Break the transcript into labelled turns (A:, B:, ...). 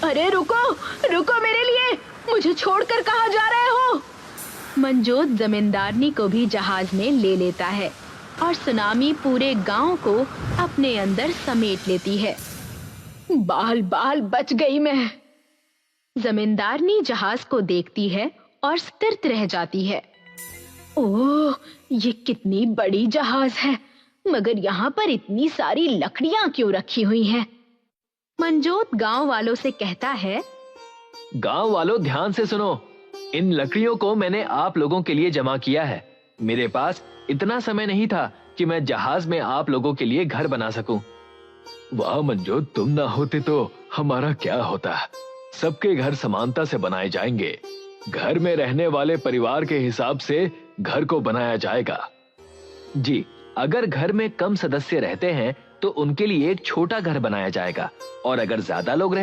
A: अरे रुको, रुको मेरे लिए, मुझे छोड़कर कहाँ जा रहे हो? मंजोत जमींदारनी को भी जहाज में ले लेता है और सुनामी पूरे गांव को अपने अंदर समेट लेती है। बाल बाल बच गई मैं। जमींदारनी जहाज को देखती है और स्थिर रह जाती है। ओह, ये कितनी बड़ी जहाज है, मगर यहाँ पर इतनी सारी लकड़ियां क्यों रखी हुई हैं? मंजोत गांव वालों से कहता है,
B: गांव वालों ध्यान से सुनो, इन लकड़ियों को मैंने आप लोगों के लिए जमा किया है। मेरे पास इतना समय नहीं था कि मैं जहाज में आप लोगों के लिए घर बना सकूं। वाह मंजोत, तुम ना होते तो हमारा क्या होता। सबके घर समानता से बनाए जाएंगे। घर में रहने वाले परिवार के हिसाब से घर को बनाया जाएगा। जी, अगर घर में कम सदस्य रहते हैं तो उनके लिए एक छोटा घर बनाया जाएगा, और अगर ज्यादा लोग